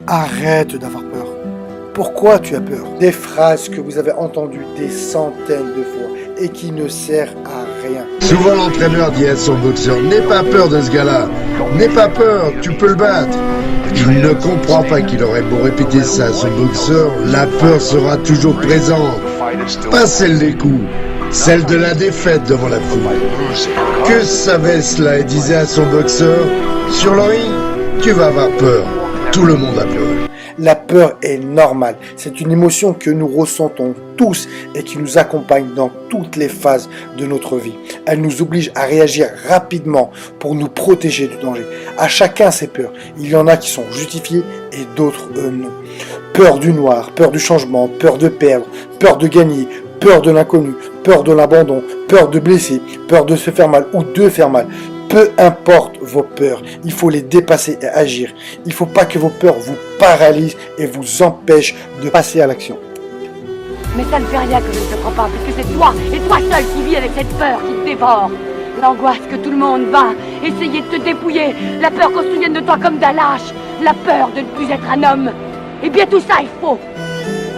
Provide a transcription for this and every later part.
Arrête d'avoir peur. Pourquoi tu as peur? Des phrases que vous avez entendues des centaines de fois et qui ne servent à rien. Souvent l'entraîneur dit à son boxeur, n'aie pas peur de ce gars-là, n'aie pas peur, tu peux le battre. Il ne comprend pas qu'il aurait beau répéter ça à son boxeur, la peur sera toujours présente. Pas celle des coups, celle de la défaite devant la foule. Que savait cela et disait à son boxeur, sur le ring, tu vas avoir peur, tout le monde a peur. La peur est normale, c'est une émotion que nous ressentons tous et qui nous accompagne dans toutes les phases de notre vie. Elle nous oblige à réagir rapidement pour nous protéger du danger. À chacun ses peurs, il y en a qui sont justifiées et d'autres non. Peur du noir, peur du changement, peur de perdre, peur de gagner, peur de l'inconnu, peur de l'abandon, peur de blesser, peur de se faire mal ou de faire mal. Peu importe vos peurs, il faut les dépasser et agir. Il ne faut pas que vos peurs vous paralysent et vous empêchent de passer à l'action. Mais ça ne fait rien que je ne te crois pas, puisque c'est toi, et toi seul qui vis avec cette peur qui te dévore. L'angoisse que tout le monde va essayer de te dépouiller, la peur qu'on se souvienne de toi comme d'un lâche, la peur de ne plus être un homme. Eh bien tout ça est faux.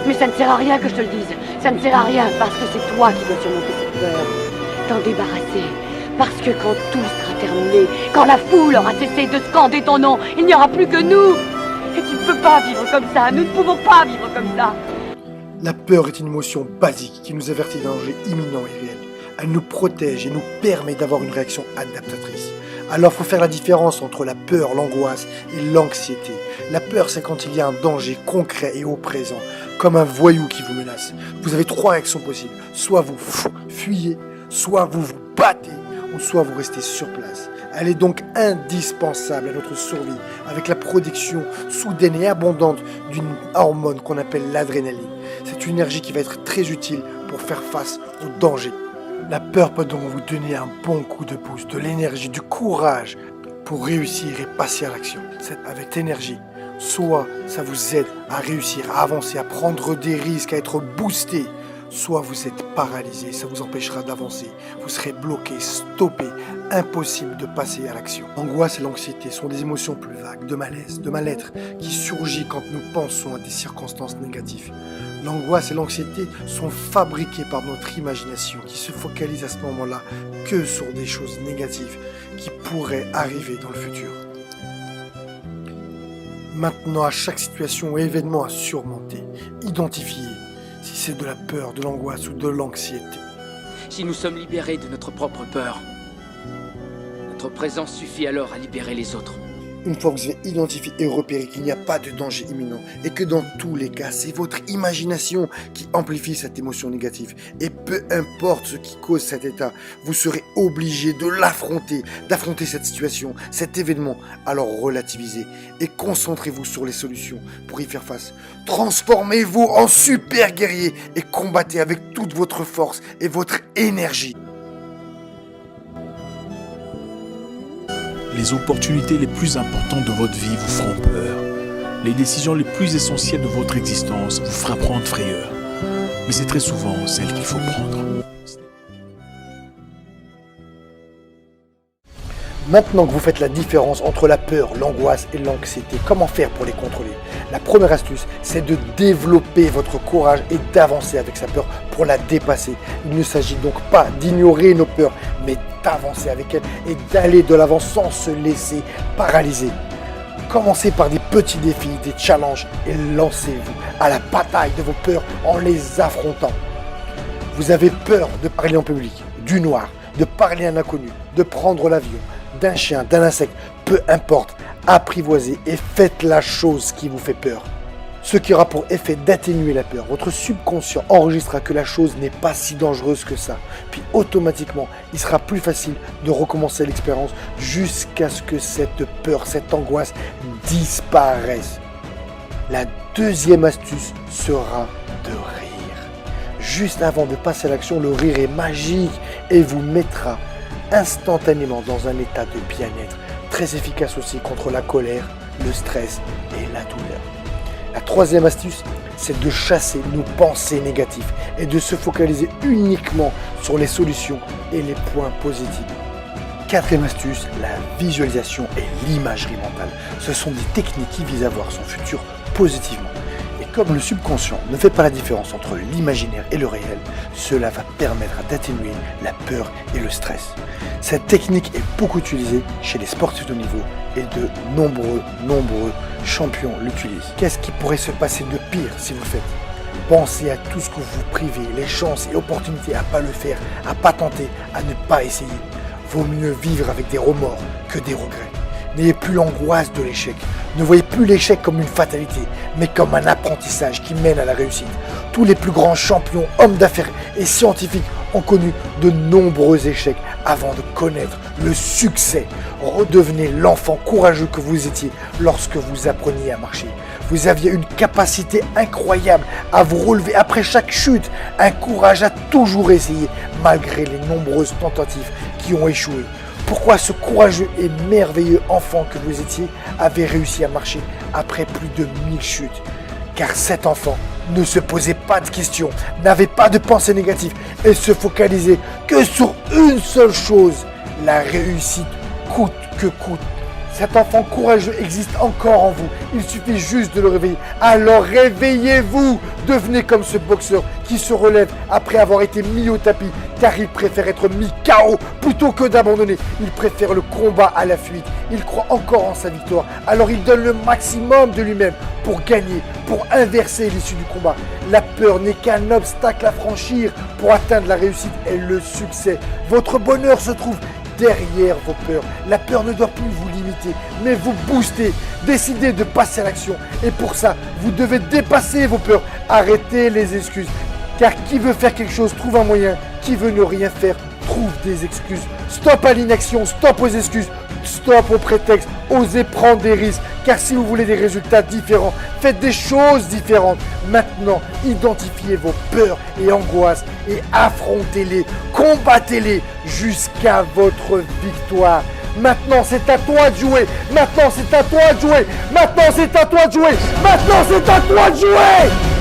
Mais ça ne sert à rien que je te le dise, ça ne sert à rien parce que c'est toi qui dois surmonter cette peur, t'en débarrasser. Parce que quand tout sera terminé, quand la foule aura cessé de scander ton nom, il n'y aura plus que nous. Et tu ne peux pas vivre comme ça, nous ne pouvons pas vivre comme ça. La peur est une émotion basique qui nous avertit d'un danger imminent et réel. Elle nous protège et nous permet d'avoir une réaction adaptatrice. Alors il faut faire la différence entre la peur, l'angoisse et l'anxiété. La peur, c'est quand il y a un danger concret et au présent, comme un voyou qui vous menace. Vous avez 3 réactions possibles. Soit vous fuyez, soit vous vous battez, ou soit vous restez sur place. Elle est donc indispensable à notre survie, avec la production soudaine et abondante d'une hormone qu'on appelle l'adrénaline. C'est une énergie qui va être très utile pour faire face au danger. La peur peut donc vous donner un bon coup de pouce, de l'énergie, du courage pour réussir et passer à l'action. Avec cette énergie, soit ça vous aide à réussir, à avancer, à prendre des risques, à être boosté, soit vous êtes paralysé, ça vous empêchera d'avancer. Vous serez bloqué, stoppé, impossible de passer à l'action. L'angoisse et l'anxiété sont des émotions plus vagues, de malaise, de mal-être, qui surgit quand nous pensons à des circonstances négatives. L'angoisse et l'anxiété sont fabriquées par notre imagination, qui se focalise à ce moment-là que sur des choses négatives qui pourraient arriver dans le futur. Maintenant, à chaque situation ou événement à surmonter, identifiez si c'est de la peur, de l'angoisse ou de l'anxiété. Si nous sommes libérés de notre propre peur, notre présence suffit alors à libérer les autres. Une fois que vous avez identifié et repéré qu'il n'y a pas de danger imminent et que dans tous les cas, c'est votre imagination qui amplifie cette émotion négative. Et peu importe ce qui cause cet état, vous serez obligé de l'affronter, d'affronter cette situation, cet événement. Alors relativisez et concentrez-vous sur les solutions pour y faire face. Transformez-vous en super guerrier et combattez avec toute votre force et votre énergie. Les opportunités les plus importantes de votre vie vous feront peur. Les décisions les plus essentielles de votre existence vous feront prendre frayeur. Mais c'est très souvent celles qu'il faut prendre. Maintenant que vous faites la différence entre la peur, l'angoisse et l'anxiété, comment faire pour les contrôler? La première astuce, c'est de développer votre courage et d'avancer avec sa peur pour la dépasser. Il ne s'agit donc pas d'ignorer nos peurs, mais d'avancer avec elles et d'aller de l'avant sans se laisser paralyser. Commencez par des petits défis, des challenges et lancez-vous à la bataille de vos peurs en les affrontant. Vous avez peur de parler en public, du noir, de parler à un inconnu, de prendre l'avion, d'un chien, d'un insecte, peu importe, apprivoisez et faites la chose qui vous fait peur. Ce qui aura pour effet d'atténuer la peur. Votre subconscient enregistrera que la chose n'est pas si dangereuse que ça. Puis automatiquement, il sera plus facile de recommencer l'expérience jusqu'à ce que cette peur, cette angoisse disparaisse. La deuxième astuce sera de rire. Juste avant de passer à l'action, le rire est magique et vous mettra instantanément dans un état de bien-être, très efficace aussi contre la colère, le stress et la douleur. La troisième astuce, c'est de chasser nos pensées négatives et de se focaliser uniquement sur les solutions et les points positifs. Quatrième astuce, la visualisation et l'imagerie mentale. Ce sont des techniques qui visent à voir son futur positivement. Et comme le subconscient ne fait pas la différence entre l'imaginaire et le réel, cela va permettre d'atténuer la peur et le stress. Cette technique est beaucoup utilisée chez les sportifs de haut niveau et de nombreux champions l'utilisent. Qu'est-ce qui pourrait se passer de pire si vous le faites ? Pensez à tout ce que vous privez, les chances et opportunités à ne pas le faire, à ne pas tenter, à ne pas essayer. Vaut mieux vivre avec des remords que des regrets. N'ayez plus l'angoisse de l'échec. Ne voyez plus l'échec comme une fatalité, mais comme un apprentissage qui mène à la réussite. Tous les plus grands champions, hommes d'affaires et scientifiques ont connu de nombreux échecs avant de connaître le succès. Redevenez l'enfant courageux que vous étiez lorsque vous appreniez à marcher. Vous aviez une capacité incroyable à vous relever après chaque chute, un courage à toujours essayer malgré les nombreuses tentatives qui ont échoué. Pourquoi ce courageux et merveilleux enfant que vous étiez avait réussi à marcher après plus de 1000 chutes? Car cet enfant ne se posait pas de questions, n'avait pas de pensée négative et se focalisait que sur une seule chose, la réussite coûte que coûte. Cet enfant courageux existe encore en vous, il suffit juste de le réveiller. Alors réveillez-vous, devenez comme ce boxeur qui se relève après avoir été mis au tapis, car il préfère être mis KO plutôt que d'abandonner. Il préfère le combat à la fuite, il croit encore en sa victoire, alors il donne le maximum de lui-même pour gagner, pour inverser l'issue du combat. La peur n'est qu'un obstacle à franchir pour atteindre la réussite et le succès. Votre bonheur se trouve derrière vos peurs. La peur ne doit plus vous limiter, mais vous booster. Décidez de passer à l'action. Et pour ça, vous devez dépasser vos peurs. Arrêtez les excuses. Car qui veut faire quelque chose trouve un moyen. Qui veut ne rien faire trouve des excuses. Stop à l'inaction, stop aux excuses, stop aux prétextes. Osez prendre des risques. Car si vous voulez des résultats différents, faites des choses différentes. Maintenant, identifiez vos peurs et angoisses et affrontez-les, combattez-les jusqu'à votre victoire. Maintenant, c'est à toi de jouer. Maintenant, c'est à toi de jouer. Maintenant, c'est à toi de jouer. Maintenant, c'est à toi de jouer.